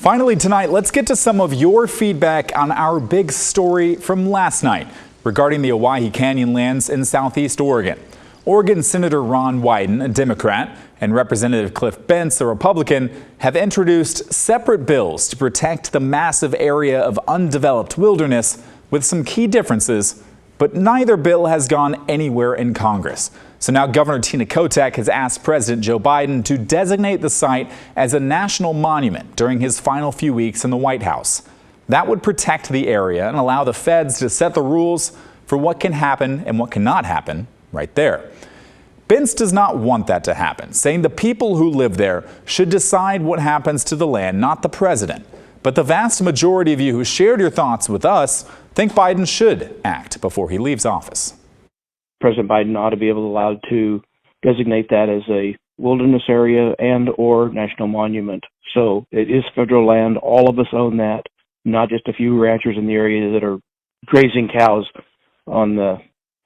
Finally tonight, let's get to some of your feedback on our big story from last night regarding the Owyhee Canyonlands in southeast Oregon. Oregon Senator Ron Wyden, a Democrat, and Representative Cliff Bentz, a Republican, have introduced separate bills to protect the massive area of undeveloped wilderness with some key differences, but neither bill has gone anywhere in Congress. So now Governor Tina Kotek has asked President Joe Biden to designate the site as a national monument during his final few weeks in the White House. That would protect the area and allow the feds to set the rules for what can happen and what cannot happen right there. Bentz does not want that to happen, saying the people who live there should decide what happens to the land, not the president. But the vast majority of you who shared your thoughts with us think Biden should act before he leaves office. President Biden ought to be allowed to designate that as a wilderness area and or national monument. So it is federal land. All of us own that, not just a few ranchers in the area that are grazing cows on the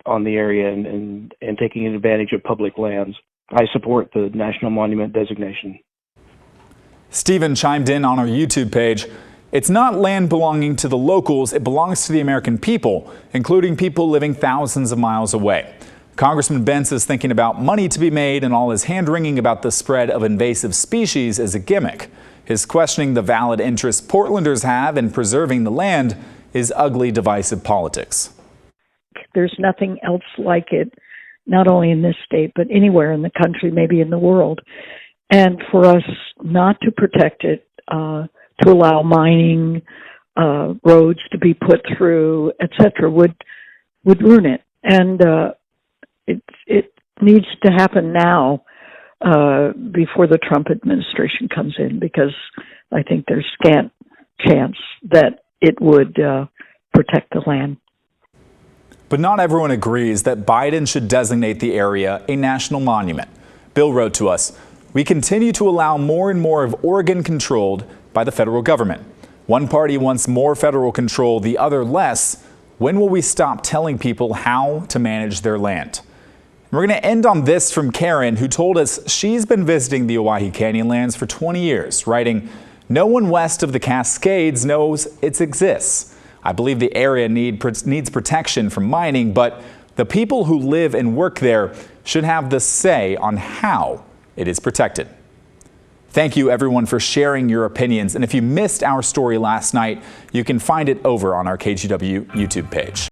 area and taking advantage of public lands. I support the national monument designation. Stephen chimed in on our YouTube page. It's not land belonging to the locals, it belongs to the American people, including people living thousands of miles away. Congressman Bentz is thinking about money to be made, and all his hand-wringing about the spread of invasive species is a gimmick. His questioning the valid interests Portlanders have in preserving the land is ugly, divisive politics. There's nothing else like it, not only in this state, but anywhere in the country, maybe in the world. And for us not to protect it, to allow mining, roads to be put through, etc., would ruin it. And it needs to happen now before the Trump administration comes in, because I think there's scant chance that it would protect the land. But not everyone agrees that Biden should designate the area a national monument. Bill wrote to us, "We continue to allow more and more of Oregon controlled by the federal government. One party wants more federal control, the other less. When will we stop telling people how to manage their land?" And we're going to end on this from Karen, who told us she's been visiting the Owyhee Canyonlands for 20 years, writing, "No one west of the Cascades knows it exists. I believe the area needs protection from mining, but the people who live and work there should have the say on how it is protected." Thank you, everyone, for sharing your opinions. And if you missed our story last night, you can find it over on our KGW YouTube page.